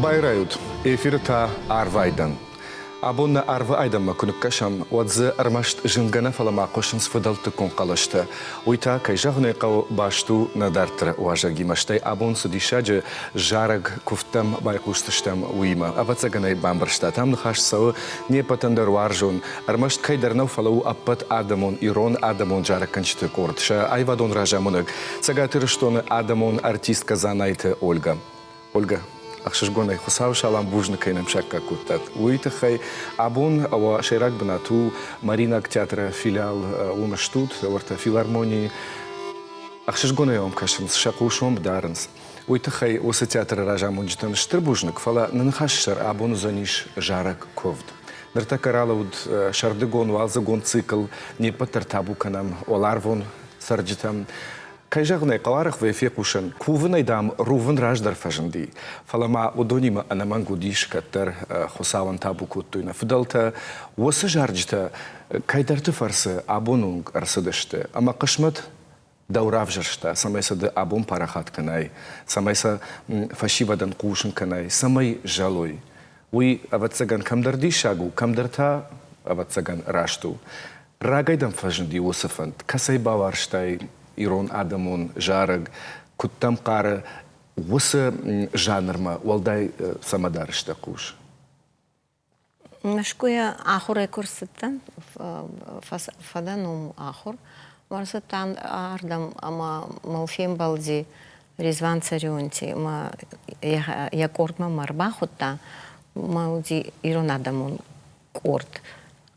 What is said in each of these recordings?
Байрают. Эфирта Арвайдан. Абонна Арва Айдама күніккашам, отзы армашт жингана фалама қошынс фыдалты кон қалашты. Уйта кайжағыны қау башту надартыр уажа гимаштай абон судишаджы жараг куфтам байқуштыштам уйма. Авацаганай бамбаршта. Там нахаш сау не патандар варжун. Армашт кайдарнау фалау аппат адамон, ирон адамон жараг канчты кордша. Айвадон ражамуныг. Цагатыры штоны адамон артистка занайты Ольга. Ольга. Ахшишгонай хусау шалам бужныкайным шакка куттат. Уйтахай абун ава шайрак банату Маринак театра филиал умаштут, варта филармонии. Ахшишгонай омкашин шакушом дарынс. Уйтахай оса театра ража мунджитан штырбужнык фала нанхашшар абун зониш жарак ковд. Нартакаралауд шардыгон валзагон цикл не патартабу канам оларвон сарджитам. Кайжағынай қаларық вэфе кушан, кувынай дам рувын раждар фажынди. Фалама удонима анаман гудиш каттар хосаван табу куттуйна. Фудалта осы жарджита кайдарты фарсы абонунг арсыдышты. Ама қышмат даурав жаршта. Самайса да абон парахат канай. Самайса фашивадан кушын канай. Самай жалой. Уй аватсаган камдарди шагу, камдарта аватсаган рашту. Рагайдан фажынди осыфанд. Касай баварштай. Ирон адамон жараг куттам қары осы жанрма олдай самадарышта қуш. Нашкуя ахуре курсыттан фаданум ахур. Марсыттан ардам ама малфем балди Резван царионти ма якортма марбахутта мауди Ирон адамон корт.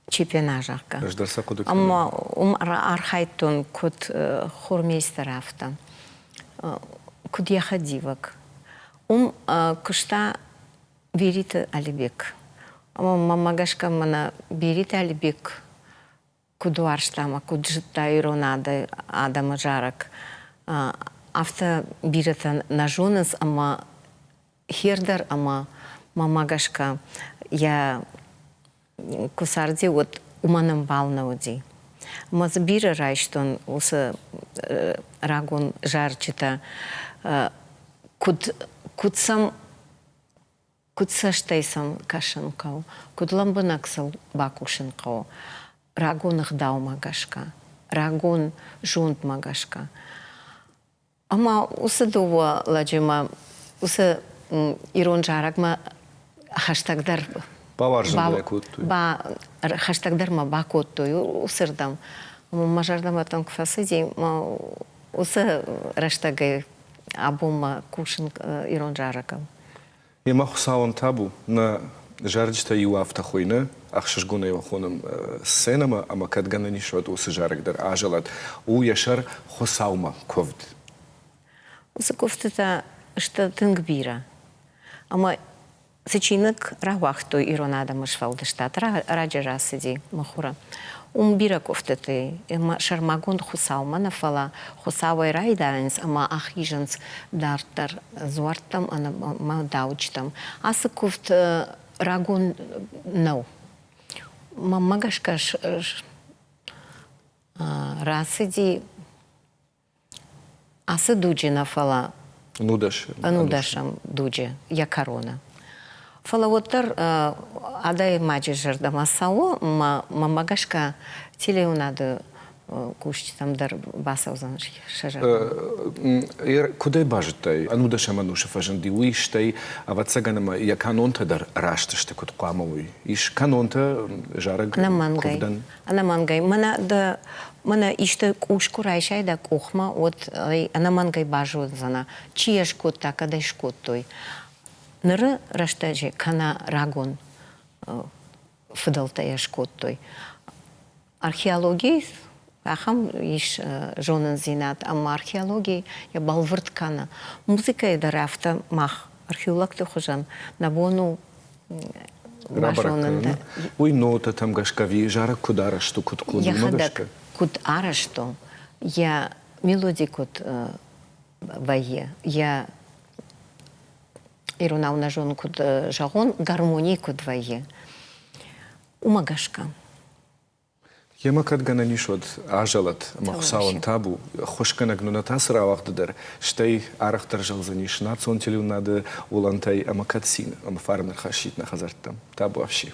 Чемпионажака. Ама архайтон код хормейстер афта. Код яхадивак. Кушта берите алибек. Ама мамагашка мана берите алибек. Кудуарштама, куджита иронада адама жарак. Афта бирата на жонес, ама хердар, ама мамагашка я кусарди вот уманым балнауди. Мазбира райштон усы рагон жарчита кудсам кудсаштайсам кашынкау, кудламбынаксал бакушынкау, рагон ихдау магашка, рагон жунт магашка. Ама усы дова ладжима усы ирон жарагма хаштагдар Баваржын куттуй. Хаштагдар ма бакуттуй усырдам. Мажардам атам кфасыди усы раштагай абума кушин ирон жаракам. Ема хусаван табу на жарджита ю автохойна, ахшишгуна его хоном сценама, ама кадгана нишват усы жарагдар ажалат. У яшар хусаума ковд. Усы ковдыта что тынгбира. Ама Сечинок рахвахту иронада мышфалдыштат раджа расыди махура. Бира кофтеты, шармагон хусаумана фала, хусавай райданс, ама ахижанс дартар зуартам, ама даучтам. Асы кофт рагон нау. Мамагашкаш расыди асы дуджина фала. Нудашам дуджи, я корона. Фалавоттар адай маджи жардамасау, мамагашка телеунады куштамдар басаузан шажар. Кудай бажытай? Ануда шамануша фажанди уиштай, аватсаганама я канонта дар раштышты кут қамауи. Иш канонта жараг ковдан? Анамангай. Мана ишты кушку райшай да кухма от анамангай бажузана. Чиеш кутта, кадай шкуттуй. Ныры раштажи кана рагон фыдалта яшкоттой. Археология, ахам иш жонын зинат, ама археология я балвырт кана. Музыка еда рафта мах. Археолог тухужан набону башонында. Уй нота там гашкави, жара кударашту кут клуну магашка. Кут арашту, я мелодий кут вае, я Ирунау на жон куд жагон гармонии куд вае. Умагашка. Ямакат гана нишод ажалат махсаун табу хошканак ну натасра вахтдер штей арахтар жалзаниш национтелю нады улантай амакатсин амфарнер хашит на хазартам табу вообще.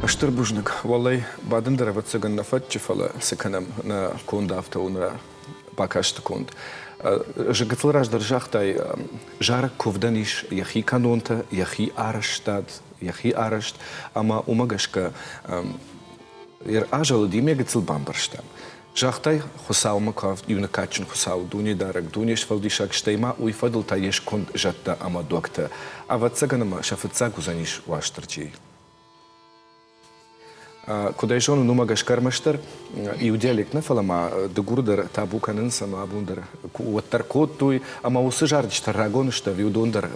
Штырбужник, валай бадын дырабат сыгын нафат чифала сыканам на кунда автоунра бакашты кунд. Жыгытлыраж дыржахтай жарак ковданиш яхи канонта, яхи араштад, яхи арашт, ама умагашка ер ажалы диме гыцыл бамбарштам. Жахтай хусаума кав юнакачин хусау дуни дарак дуниш фалдишак штайма уйфадыл таеш кунд жатта ама докта. А вот сыганама шафыца гузаниш ваштырчи. Куда еще он нумагаш кармаштар иудеалек на фалама дегурдер табу канен сама абундер уаттар коттуй ама усы жардиштар рагонышта виудондер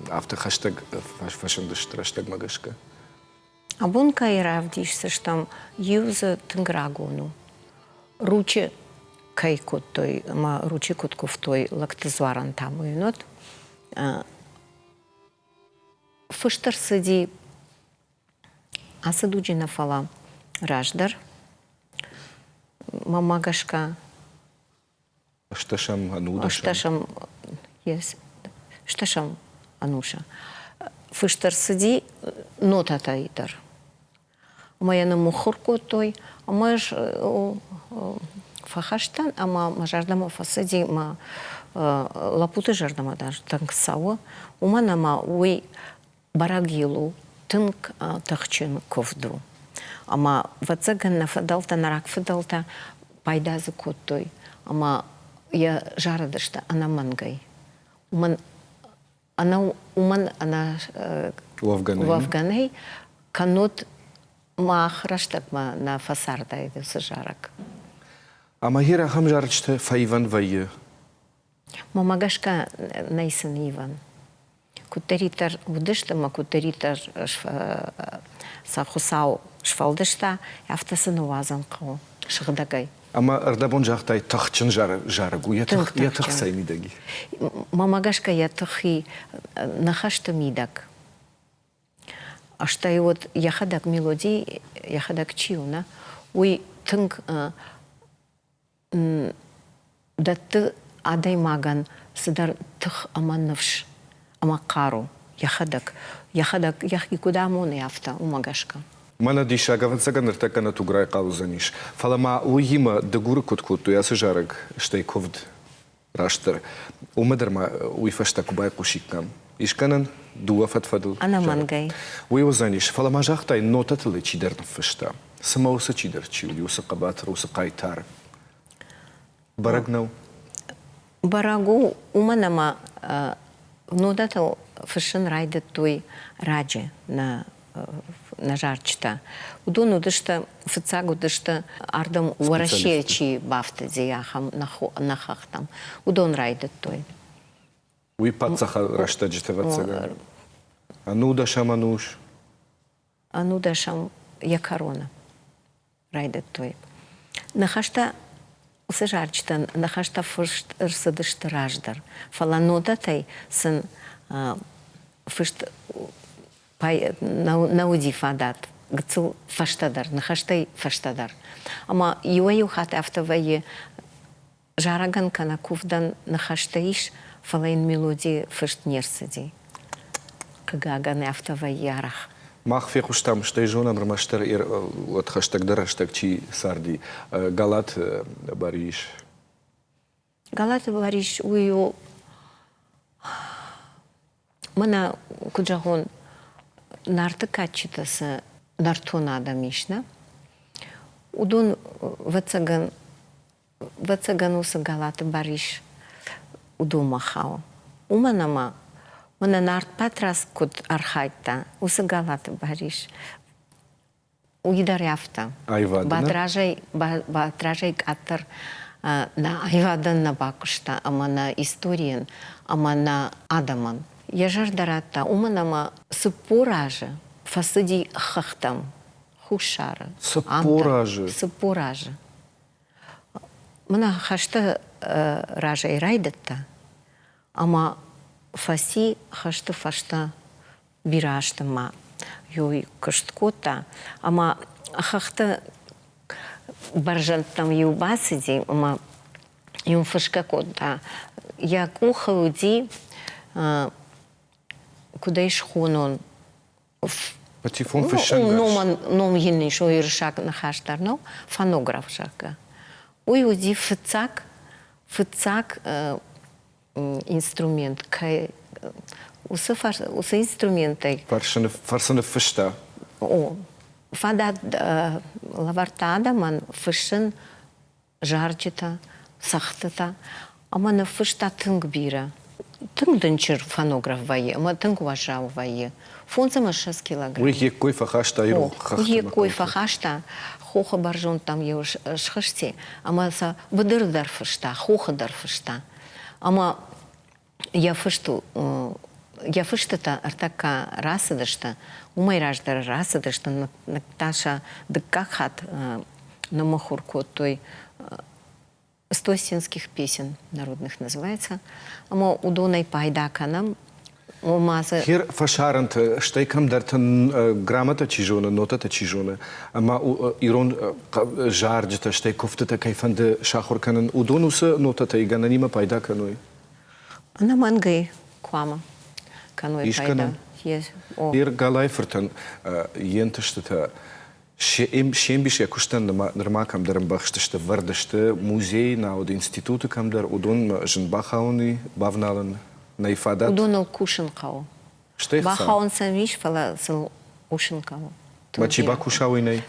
автохаштаг фашендыштар аштаг магашка. Абунка и равдишься, что юза тенграгону ручи кайкот той ма ручи котков той лактозваран таму юнот фыштар сади Асадуджина фала раждар, мамагашка. Шташам ануда. Шташам, yes, шташам ануша. фыштар сиди нотата идер. Моя на мухурку той, а мы ж фахаштан, а мы жардама фасиди, мы лапуты жардама даже танксау, у меня ма уй барагилу тынк тахчин ковду. Ама вацаган на фадалта нарак фадалта пайда закутой. Ама я жарадышта ана мангай. Она Лавганей канут махраштак ма на фасарда иде сажарак. Ама хира хам жарчте файван вайе. Мамагашка найсын Иван. Кутеритар удышта, ма кутеритар сахусау шфалдышта, афтасын уазан қау, шығдагай. Ама ардабон жахтай тахчин жарагу, я тах саймидаги. Мамагашка я тахи нахашта мидак. А что и вот я ходак мелодии, я ходак чиуна, уй тынк да ты адай маган сидар тых аманнавш амакару. Я ходак яхи куда моне афта умагашка. Мана дишага вацаган ртакана туграй qaузаниш. Фалама уйима дагуры куткуту я сажараг штай ковд раштар. Умадарма уйфашта кубай кушиккам. Ишканан дуа фатфадл. Ана мангай. Уйозаниш фалама жахтай нотатылы чидер нафышта. Сама уса чидер чил, уса кабатр, уса кайтар. Барагнау. Барагу уманама нотатыл фышын райдет той раджи на жарчта. Удон удышта фыцаг удышта ардам уарашечи бафта зияхам нахахтам. Удон райдет той. Уй пацаха рашта джитавацага. Ану дашам ануш. Ану дашам якарона райдет той. Нахашта усы жарчта нахашта фышт рсадышта раждар. Фаланодатай сын фышт науди фадат, гцу фаштадар, нахаштай фаштадар. Ама юаю хат автовае жараган кана кувдан нахаштаиш фалайн мелодии фышт нерсади. Кагаган автовае ярах. Мах фехуштам, что и жена мрамаштер от хаштаг дараштаг чи сарди. Галат бариш. Галат бариш уйо мана куджагон нарты качитасы нартона адамишна. Удон вацаган усы галаты бариш удумахау. Уманама мана нарт патрас куд архайта усы галаты бариш. Уидаряфта. Айвадана? Батражай катар на айвадан на бакушта, ама на историен, ама на адаман. Я жардарата, уманама сыпуража, фасыди хахтам, хушара. Сыпуража? Сыпуража. Мана хашта ража и райдатта, ама фаси хашта фашта бираштама, юй кашткота, ама хахта баржантам юбасиди, ама юм фашкакота. Я кухауди, куда иш хунон. Патифон фешангаш. Ном гинни шо иршак на хаштар, но фонограф жака. Уйуди фыцак инструмент, кай усы инструментай. Фарсаны фешта. О, фадат лавартада ман фышын жарчита, сахтата, ама на фышта тынг бира. Тынг дынчыр фонограф вайе, ама тынг важау вайе. Фонзама 6 килограмм. Уй екой фахашта иру хахтама. Екой фахашта, хоха баржон там еу шхашти, ама са бадырдар фышта, хоха дар фышта. Ама я фыштата артака расыдышта, умай раждар расыдышта, накташа дыккахат на махурку той 100 синских песен народных называется. Ама удонай пайдаканам, Хер фашарант, штайкам дартан грамота чижона, нотата чижона, ама ирон жарджата, штайковтата кайфанде шахорканан, удонуса нотата игана нима пайдаканой. Она мангай квама. Ишканан? Yes. О. Ир галайфертан ентештета шембиш якуштан нормакам дарам бахштеште вардеште музей на од институты камдар удон жнбахауни бавнален на ифадат. Удонал кушенкао. Штех Бахаун самиш фала сыл ушенкао. Мачиба кушауиней.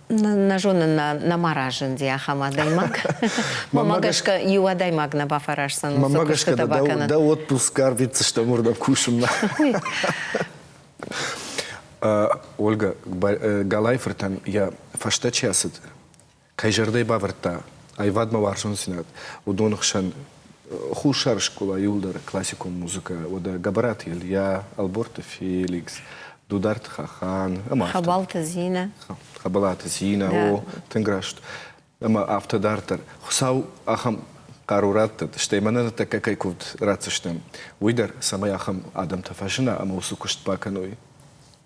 На жона на маражен диахама даймак. Мамагашка юа даймак на бафарашсан. Мамагашка да отпуск арбица, что можно кушам. Ольга галайфертан я фашта часет. Кайжардай баварта. Айвадма варшон синат. Удонхшан хушар школа юлдар классикум музыка. Ода габарат я Алборта Феликс. Дударт Хахан. Хабалта Зина. Хабалата Зина. О, тенграшт. Ама автодартер. Хусау ахам карураттат. Штеймана така кайкут рацештем. Уйдар самай ахам адам тафашина, ама усукушт паканой.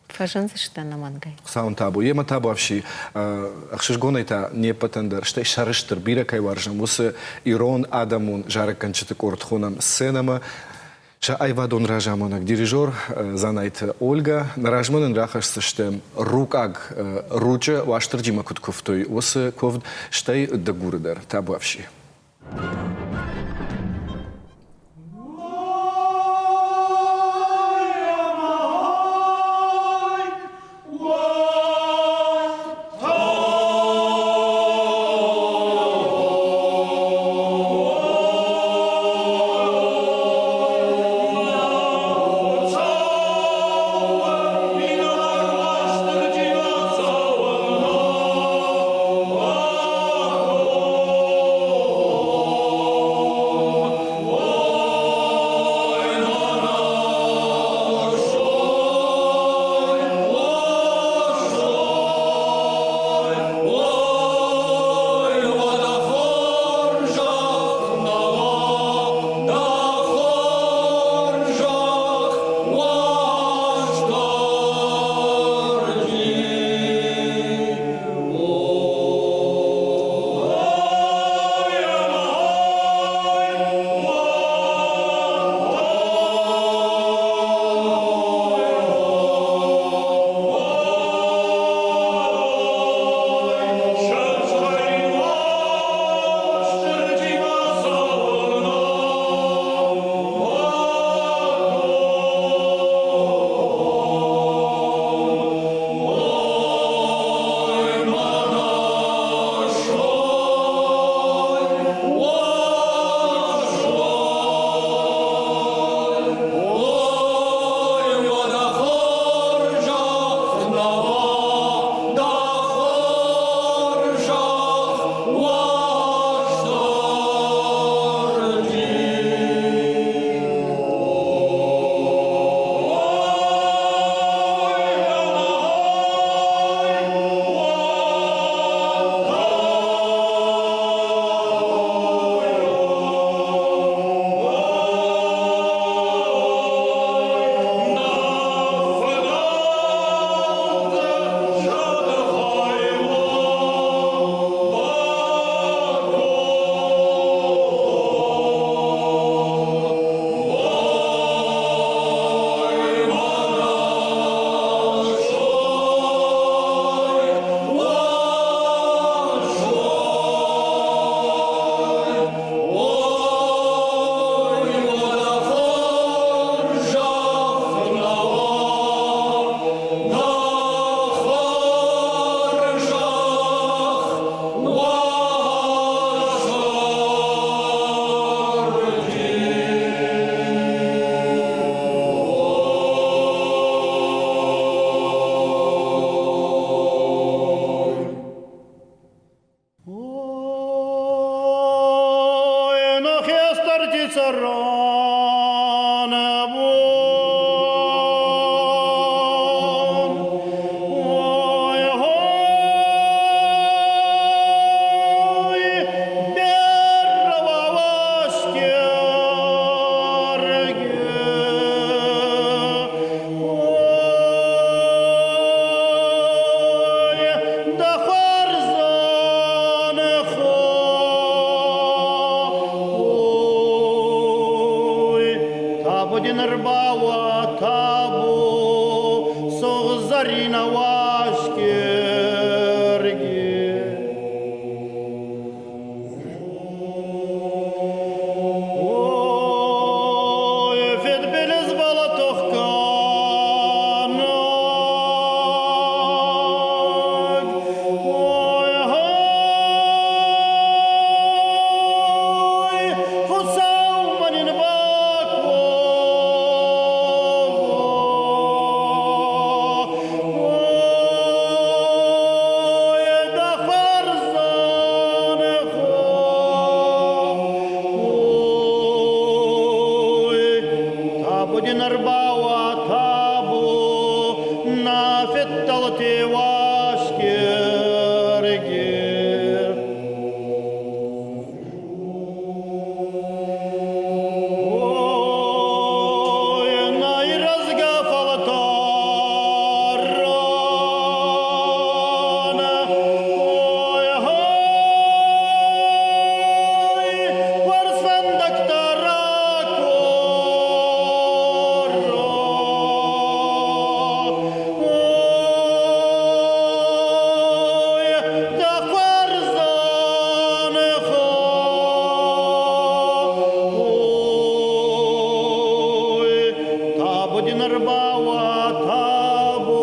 Фажан зашта на мангай. Хусаун табу. Ема табу авши. Ахшиш гонайта не патендер. Штей шариштер бира кай варжам. Усы ирон адамун жараканчыты кортхунам сценама. Ша айвадон ражамонак дирижер занайт Ольга наражмонен рахашсыштем рукаг руча ваштырдима куткуфтой осы ковд штай дагурдар табавши. Табудин рбава табу Соғзарина вашкерге Ой, фет белез бала тоққанак Ой, ой, хусау манин Табудин рбава табу нафетталти вашкерге Ой, найразга фалатарана Ой, ой, варсвендактара Табудин рбава табу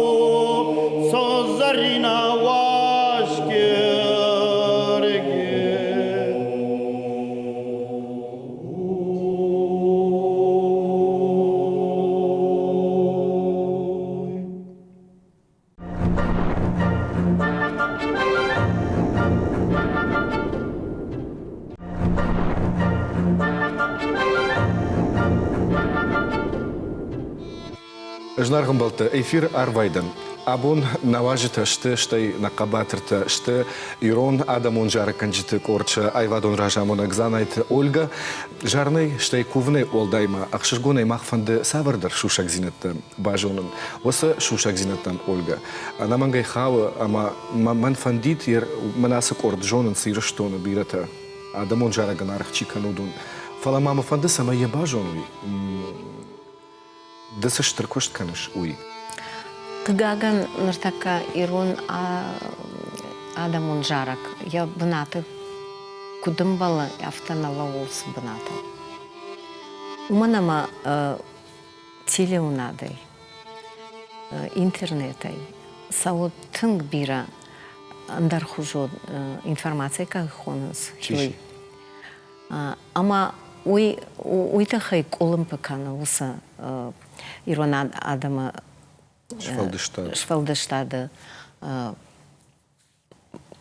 Соғзарина вашкерге Жнаргын балты эфир Арвайдан. Абун наважита шты накабатырта шты Ирон Адамун жары канжиты корча Айвадон ражамон акзанайты Ольга жарный шты кувны олдайма ақшыргунай махфанды савырдар шушак зинатты бажонын. Осы шушак зинаттан Ольга. Намангай хавы ама манфандит ер манасы корд жонын сирыштоны бирата Адамун жары ганарх чиканудун. Фала мама фанды сама ебажонуй. Да се штъркващ канаш, уи. Кагаган нартака Ирон Адамун жарак. Я бната кудымбала автанала олс бната. Уманама телеунадай, интернетай. Сао тынг бира андар хужо информация как хонас. Ама уйта хайк олымпакана уса Ирон Адама Швалдыштады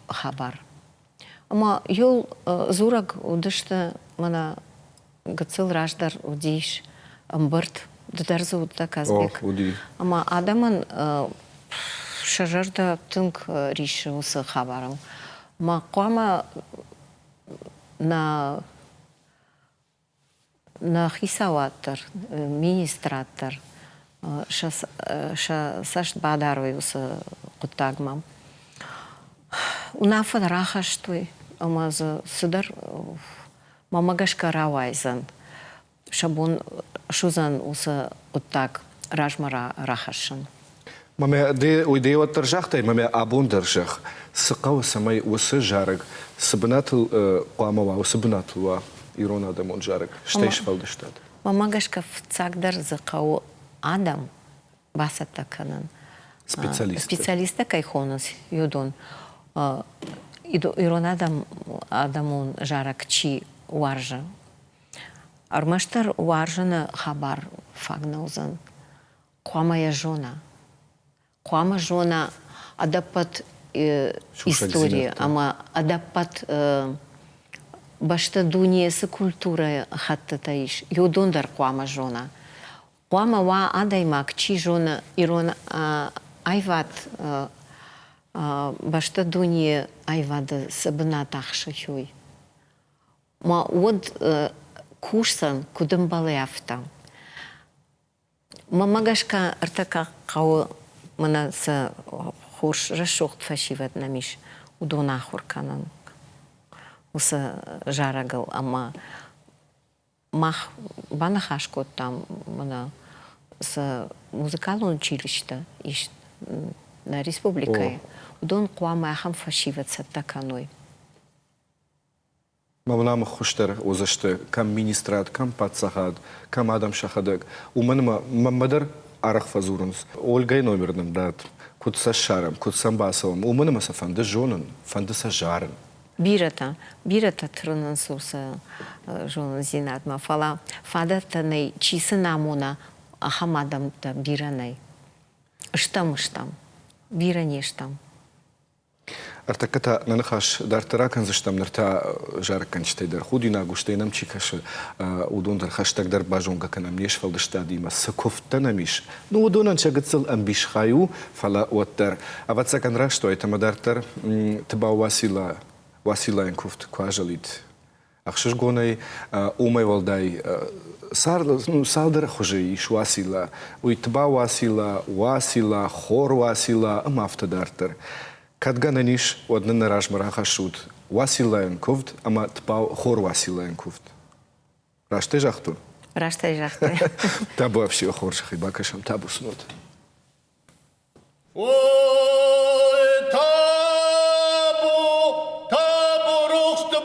хабар. Ама юл зурак удышты мана гыцыл раждар удиш амбырт дударзы удда казбек. Ама Адамын шажарда тынк риши усы хабарым. Ма қуама на хисаваттар, министраттар, сашт бадаровый усы куттагмам. Унафан рахаштуй, ама за сыдар мамагашка равайзан. Шабун шузан усы куттаг ражмара рахашын. Маме де уйдева тържахтай, маме абун държах. Сықау самай усы жарыг. Сыбынатыл қуамава, сыбынатылва Ирон Адамун жарыг. Штейш фалдыштад. Мамагашка в цагдар зықау Адам басаттаканын. Специалиста кайхонас юдон. Ирон Адамун жарак чи уаржа. Армаштар уаржана хабар фагнаузан. Қуамая жона. Қуама жона адапат история, ама адапат башта дуниясы культура хатта таиш. Юдондар қуама жона. Қуама ва адаймак чи жона Ирон айват башта дуния айвады сабына тақшы хюй. Ма од кушсан кудым баляфта. Мамагашка артака қауы мана са хорш рашохт фашиват намиш удона хорканан. Уса жарагал, ама мах банахашко там с музыкального училища на республике. Удон куамахам фашиваться таканой. Мавлам хуштер озашты, кам министрат, кам патсахад, кам адам шахадак. Уманма мамадар арах фазурунс. Ольгай номерным дат. Кутса шарам, кутсам басовым. Уманма сафанды жонын, фанды сажарын. Бирата трънен сурса жон зинат ма фала фадата nei чиса намона ахамадам та бираней. Штам биране штам. Артаката нанахаш дартаракан заштам нарта жаркан штейдер худина гуштейнам чикаш удон дар хаштаг дар бажонга канам неш фалдштадима сакофтанамиш. Ну удонан чагатсал амбиш хаю фала уаттар. Аватсакан рашто это дартар тба Васила Энкуфт кважалит. Ахшиш гонай умай валдай салдер хуже иш Васила. Уитба Васила, хор Васила, амафта дартар. Кадгананиш однен ражмара хашут. Васила Энкуфт, ама тба хор Васила Энкуфт. Раште жахту? Раште жахту. Табу вообще хор жахиба кашам табу снут. Ой, табу рухт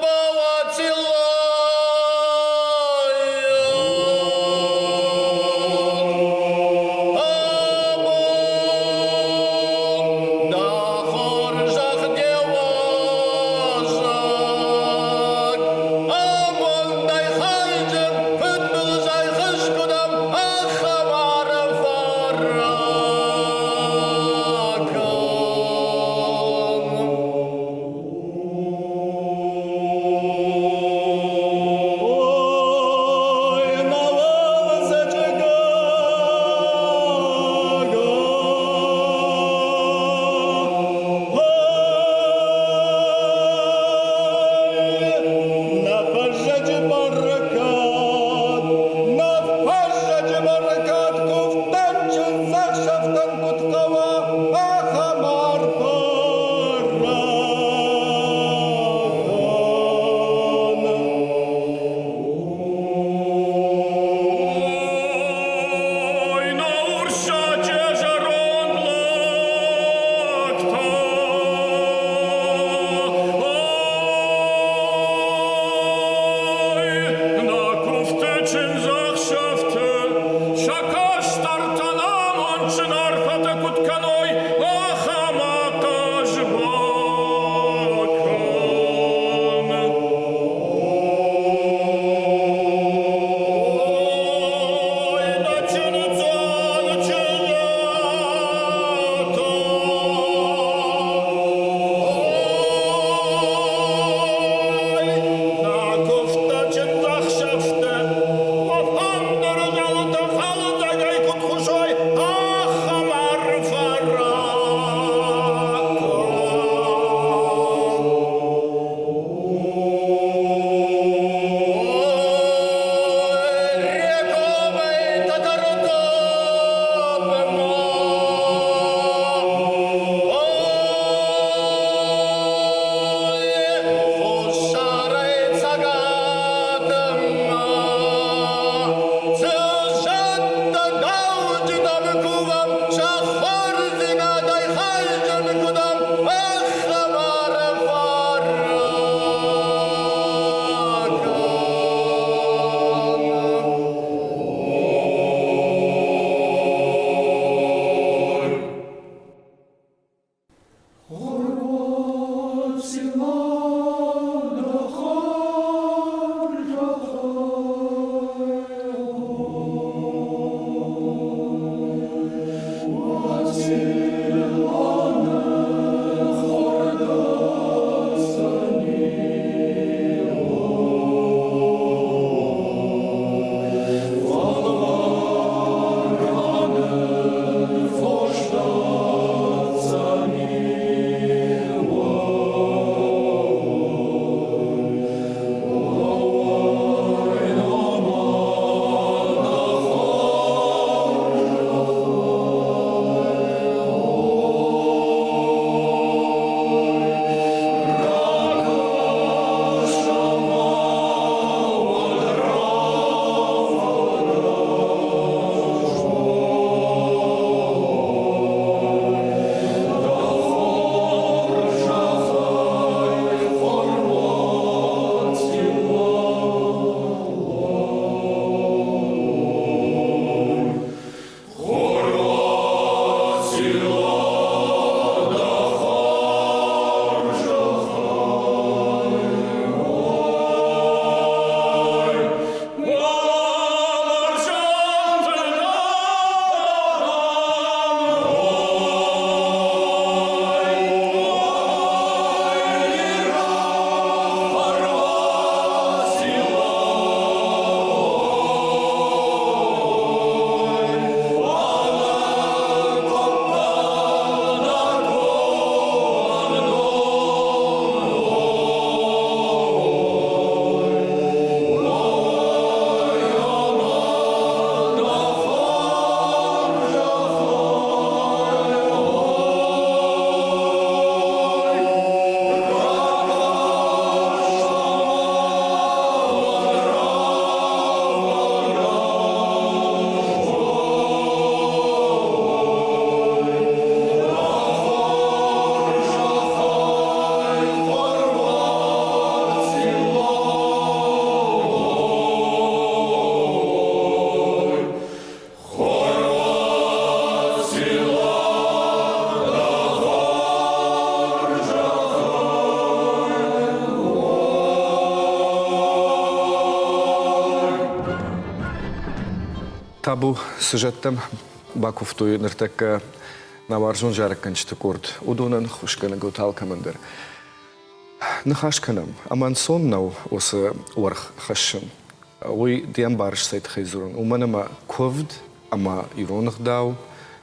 табу сюжеттем бакуфтуй нертек наваржон жарканчты курт. Удунан хушкана гутал командир. Нахашканам, аман соннау осы уарх хашын. Ой диан барш сайт хайзурун. Уманама ковд, ама иронах дау,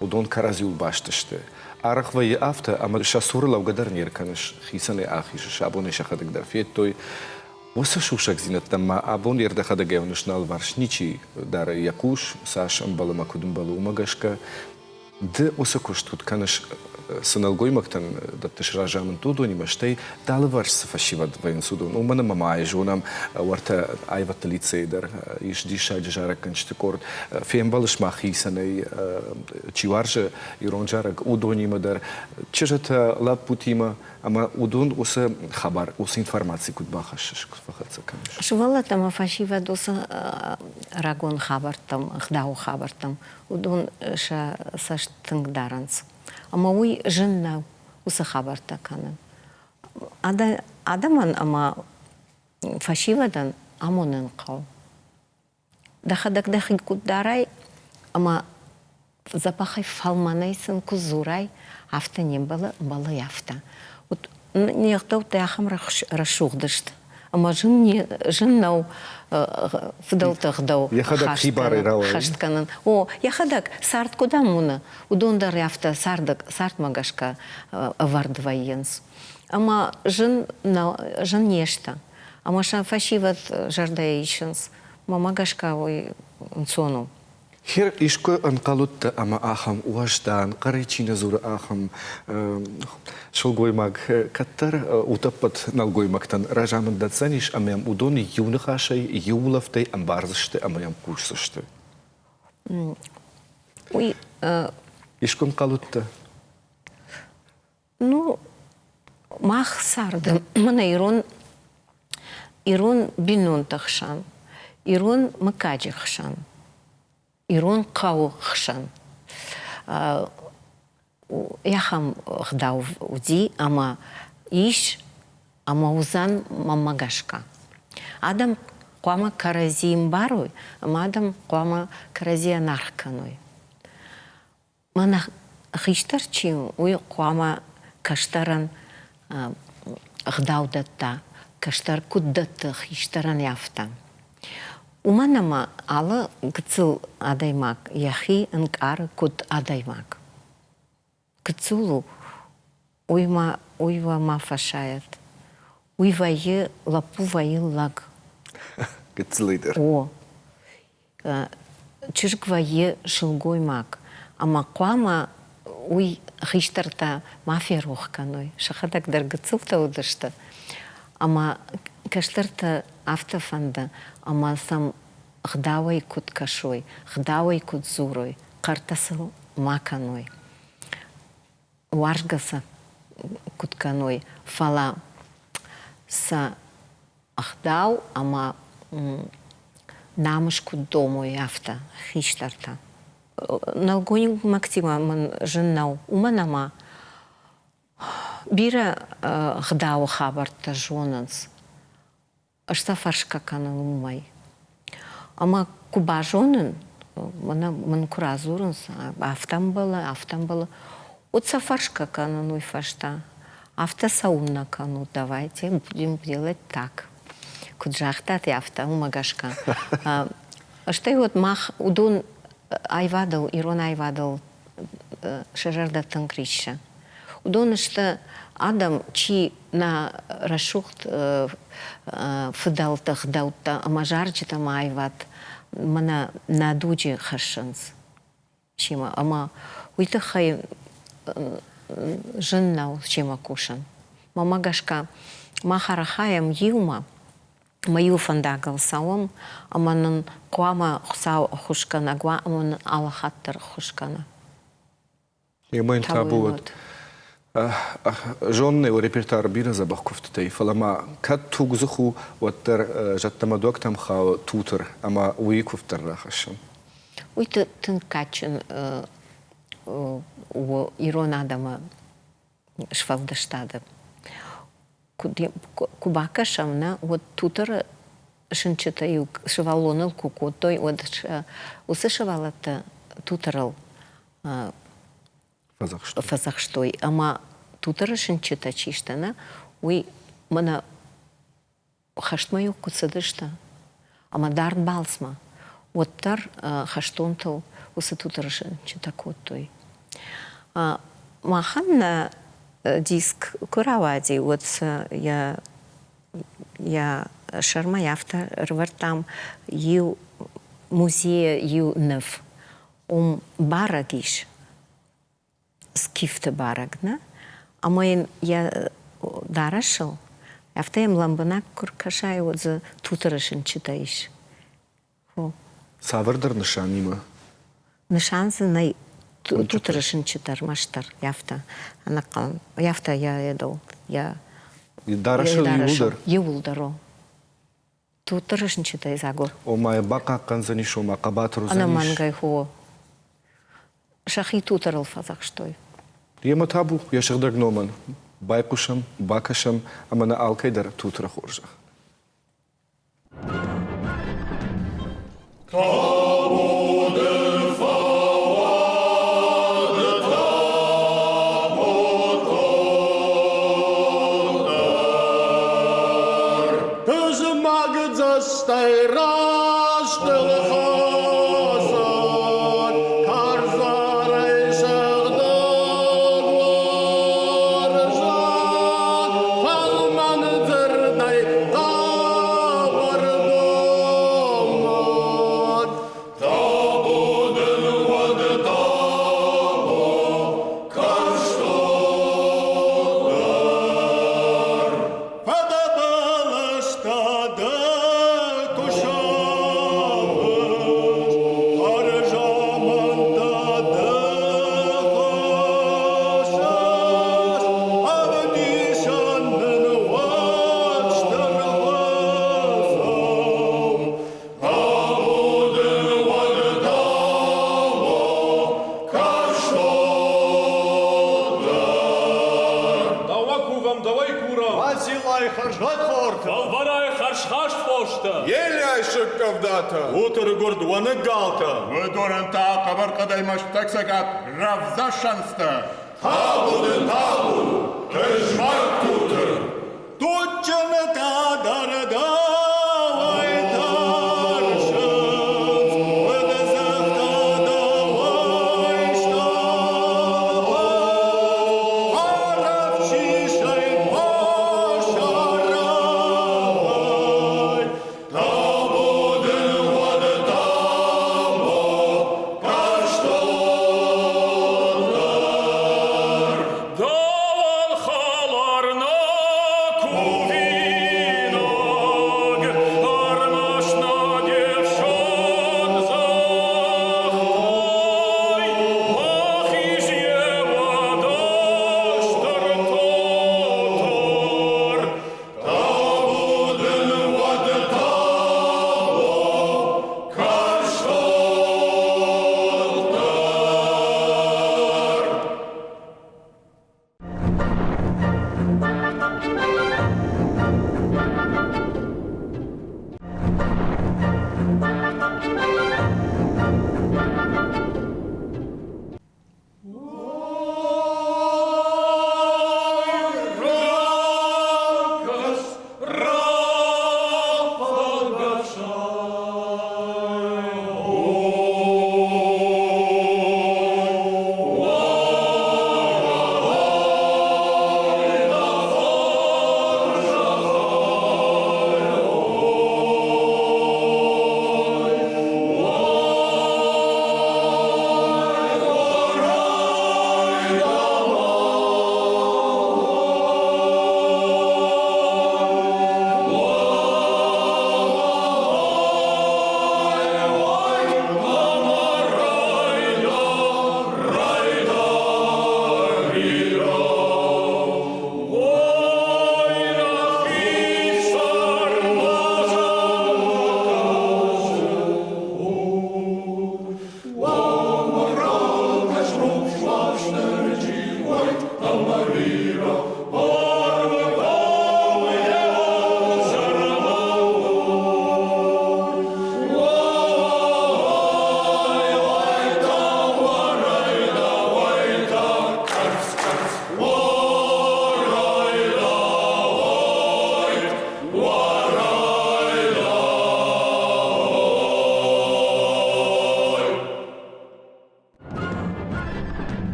удон каразиул баштышты. Арах вай афта, ама шасур лаугадар нерканыш, хисаны ахиш, шабоны шахадык дар феттой. Осы шушак зинаттама, абон ердахада гевнушнал варшничи, дар якуш, саш амбалама кудумбалу умагашка. Д осы куштут каныш сыналгой мактан даттыш ражамын туду нимаштай далы варш сафашивад вайн судун. Умана мамай жонам варта айватта лицейдер, иш диша джарак канчты корд. Фембалыш махисанай чиваржа ирон жарак удонимадар. Чежата лап путима, ама удон осы хабар, осы информации кудбахаш кудбахаца каныш. Шувала там афашива доса рагон хабартам,хдау хабартам. Удон ша саш тыңдаранс. Ама уй жынна усы хабарта канын. Адаман ама фашивадан амонын қау. Дахадак куддарай, ама запахай фалманайсын кузурай, афта не было яфта. Вот неқтау таяхам рашуғдышты. Ама жыннау фдалтахдау хаштканын. О, яхадак сарт куда муна. Удондар яфта сарт магашка вардвайенс. Ама жын нешта. Ама шан фашиват жардаишенс. Мамагашка ой сону. Хер ишко анкалутта ама ахам уаждан, каричина зура ахам шолгоймак каттар утаппат налгоймактан ражамын датсаниш амям удони юнахашай, юлафтай, амбарзышты, амаям курсышты. Уй... Ишко анкалутта? Ну, мах сарды. Мана ирон бинун тахшан, ирон макаджи хшан. Ирон қау хшан. Яхам хдау уди, ама иш, ама узан мамагашка. Адам қуама каразиим баруй, ама адам қуама каразия нархканой. Мана хиштар чим, уй қуама каштаран хдау-датта, каштар куд-датта хиштаран яфта. Уманама ала гцыл адаймак, яхи нкар куд адаймак. Гцылу уйва ма фашает. Уйвайы лапу вайы лаг. Гцылыдыр. О. Чижк вайы шылгоймак. Ама куама уй хиштарта мафия рухканой. Шахадак дар гцылта удышты. Ама каштарта автофанда, ама сам хдавай куд кашой, хдавай куд зурой, картасыл маканой. Уаргаса куд каной, фала са хдау, ама намыш куд домой авто, хиштарта. Налгоник Максима ман жыннау, уманама бира хдау хабарта жонанс. Ашта фаршка канал умай. Ама куба жонын, ман куразурынс, автам было. Отца фаршка канал уй фашта. Авто саунна канал, давайте будем делать так. Куджахтат и авто умагашка. Ашта и вот мах удон айвадал, ирон айвадал шажарда танкрища. Удон ашта Адам, чи на рашухт фдалтах даутта, ама жарчита майват, мана на дуджи хашанс. Чима, ама уйта хай жыннау чима кушан. Мама гашка, махарахаям юма, маю фандагал саум, аманын куама хсау хушкана, гуа аман алахаттар хушкана. Емайн табуот. Жонны у репертуар бира забахкуфттай, фалама кат тугзуху ваттар жаттамадуак там хау тутер, ама уикуфтар рахашан. Уйта тынкачын у ирон адама швалдаштада. Кубакашамна вот тутер шынчыта шывалоныл кукотой, осы шывалатты тутырыл Фазахштой. фазахштой. Ама тутыры шынчыта чиштана, уй мана хаштмаю куцадышта. Ама дарн балсма. Оттар хаштонтыл осы тутыры шынчыта коттой. Маханна диск куравади, вот я шарма яфта рвартам ю музея ю нев барагиш скифта барагна, а мой я дарашил, яфта им ламбана куркашай вот за тутарашин читаиш. Савырдыр нышан има. Нышанзы на тутарашин читар маштар яфта. Анакам яфта я едал я. И дарашыл юлдыр. Юлдаро. Тутарашин читай загор. Омай бака канзани шома кабатру Она заниш. мангай хо. Шахи тутарал фазахштой. Ема табу яшырдыр гноман. Байкушам, бакашам, амана алкайдар тутра хоржа. Dus mag het zo stijrastel gaan, karzar is er doorgaan, van man zerdij taber doorgaan. Taboden wat tabo, karstodar. Vada balıştadı kuşağız, harcamandadı koşağız, av nişanın vaçtırvızım. Tabudun vadı tavo, karştodar. Давай кувам, давай курам. Василай харжат хорта. Варай харш-хаш пошта. Ели айшык кавдата. Утыр гурдуаны галта. Өдорынта қабыр қадаймаш таксагат равза шанста. Табудын табу, кыжмак тутыр. Тутчыны тадарда вайтаршыз, выдызықта давайштабыз. Арап шишай пашаравай, табудын вады табу, карштодар. Давал халарна куви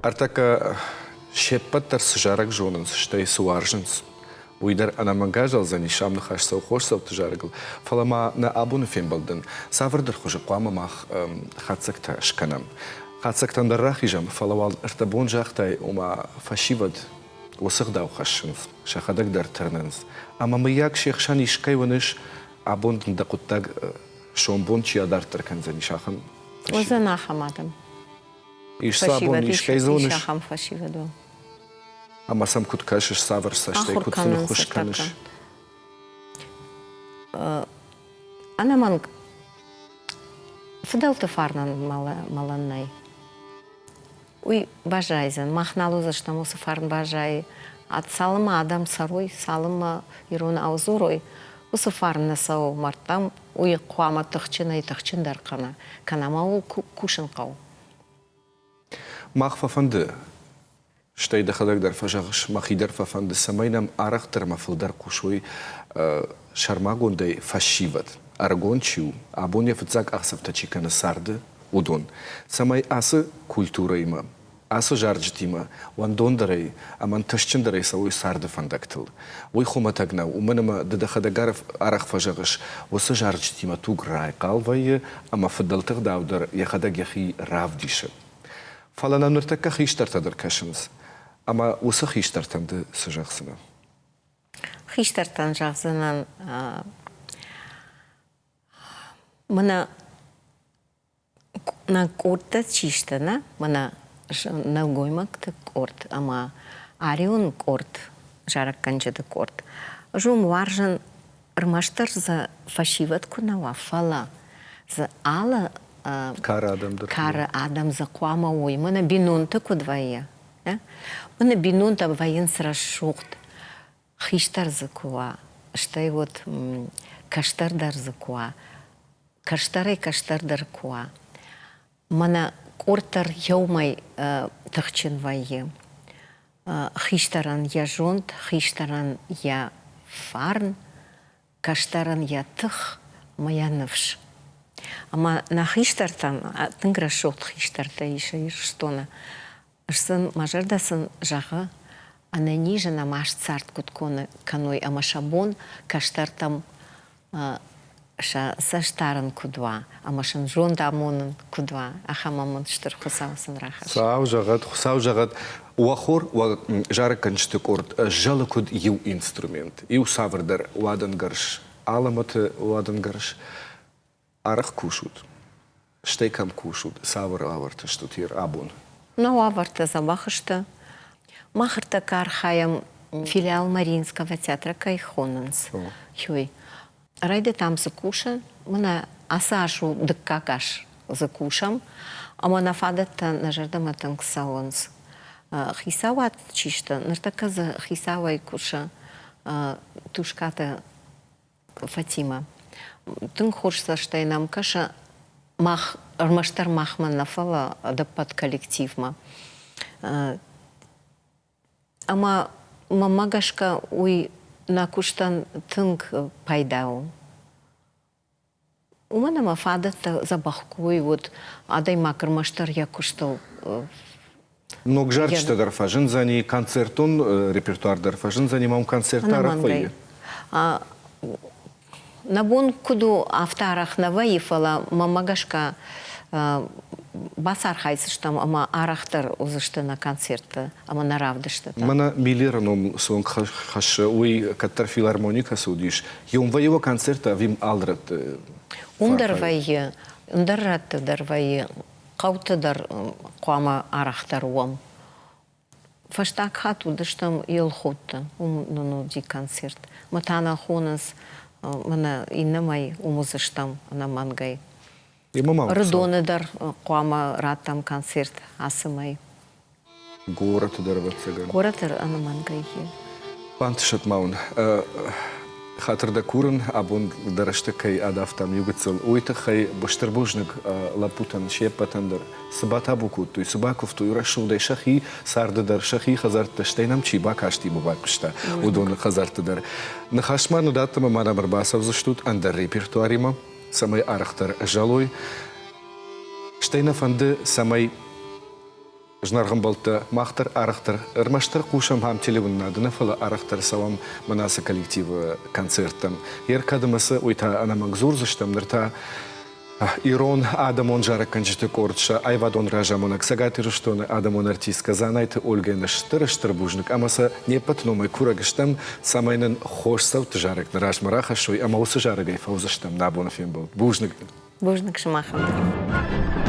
Артака шеппаттар сжарак жонынс, штай суаржынс. Уйдар анамангажал за нишам нахаш совхозсов тжаргал. Фалама на абуны фембалдын. Савырдыр хуже қуама мах хацакта шканам. Хацактан даррахижам фалавал артабон жахтай ума фашивад осыгдау хашшынс. Шахадак дар тырнынс. Ама маяк шехшан ишкай ваныш абундын дақуттаг шомбон чиядар тыркан за нишахан. Озана хамадам. Иш сабон ишкай зоныш. Ишахам фашиваду. Ама сам куткашыш савырса, штай кутсыны хушканыш. Анаман фыдалты фарнан маланнай. Уй бажайзен, махналу заштам осы фарн бажай. Ат салыма адам сарой, салыма ирон аузурой. Осы фарн насау мартам, уй қуама тұхчынай тұхчындар қана. Канама ол кушын қау. Мах фафанды. Штай дахадак дар фажагыш махидар фафанды самайнам арахтар мафылдар кушой шармагондай фашиват. Аргончиу, абоня фацак ахсавтачикана сарды удон. Самай асы культура има, асы жарджит има, вандондарай, аман ташчындарай сауй сарды фандактыл. Ой хуматагнау, уманама дадахадагаров арах фажагыш, осы жарджит има туграй қалвайы, ама фадалтық даудар яхадаг яхи равдишы. Фалана нұртакка хиштартадыр кашымыз. Ама осы хиштартанды сыжақсына? Хиштартан жақсынан мына на корта чиштана, мына навгоймакты корт, ама арион корт, жарак канчады корт. Жум варжан рмаштар за фашиват кунава, фала. За ала кара адам за куама ой. Мына бинунта кудвая. Мына бинунта вайын сыра шуқт. Хиштар за куа. Штай вот каштардар за куа. Каштарай каштардар куа. Мана кортар яумай тахчин вайы. Хиштаран я жонт, хиштаран я фарн, каштаран я тых, моя навш. Ама на хиштартан, тынгра шот хиштарта иша ирштона. Сын мажардасын жағы, ана нижена маш царт кутконы каной, ама шабон каштартам саштарын кудва, ама шын жонда амонын кудва, ахамамын штыр хусаусын рахаш. Хусау жағат, уахор жары канчты корт, жалы куд ю инструмент. Ю савырдар уадан гарш, аламаты уадан гарш, арах кушут. Штейкам кушут, савыр аварты штутир абун. Ну, аварта забахышта. Махарта кархаям филиал Мариинского театра Кайхонанс. Хюй. Райде там закушан, мына асашу дыккакаш закушам, а мана фадатта нажардама тангсауанс. Хисават чишта, нартака за хисавай куша тушката Фатима. Тынг хоршса штайнам каша мах армаштар махман нафала да под коллективма. Ама мамагашка уй на куштан тынг пайдау. Умана мафадата забахкуй вот адай макармаштар я куштал. Ног жарчта дарфажын зани концертон репертуар дарфажын зани мам концерттар файы. Набон куду автарах наваифала мамагашка басар хайсыштам, ама арахтар узышты на концерты, ама наравдышты. Мана милираном сонг хаш уй каттар филармоника судиш. Юм вайва концерта вим алдрат. Ундар вайы, ундарратты дар вайы, қаутыдар қуама арахтар уам. Фаштак хат удыштам елхотты, ну ди концерт. Матана хонас, мана иннамай умузыштам на мангай. Рыдоны дар қуама раттам концерт асымай. Город дарватсаган. Город ана мангай. Пантышат маун. Хатырда курын, абун дараштыкай адафтам югыцыл. Уйта хай баштырбужник лапутан шеппатандар. Сыбата букут, туй сыбаков, туй рашулдай шахи, сардыдар шахи хазарташтайнам чиба кашти бубакушта. Удон хазартыдар. Нахашману даттама мана барбасов заштут андер репертуарима. Самай арахтар жалой. Штайна фанды самай Жнарган болты мақтыр арықтыр, ырмаштыр қушам хам телевунна дынафалы арықтыр салам манасы коллективы концерттам. Ер кадымасы ойта анаман зурзыштамдыр Ирон Адамон жаракан житы корча, Айвадон ражамонак, сагатыры штоны Адамон артистка, занайты Ольгайны штыр бужник, амаса не патномай курагыштам, самайнын хош сауты жарак, рашмараха шой, ама осы жарагай фаузыштам, набона фем был. Бужник. Бужник шымахандыр.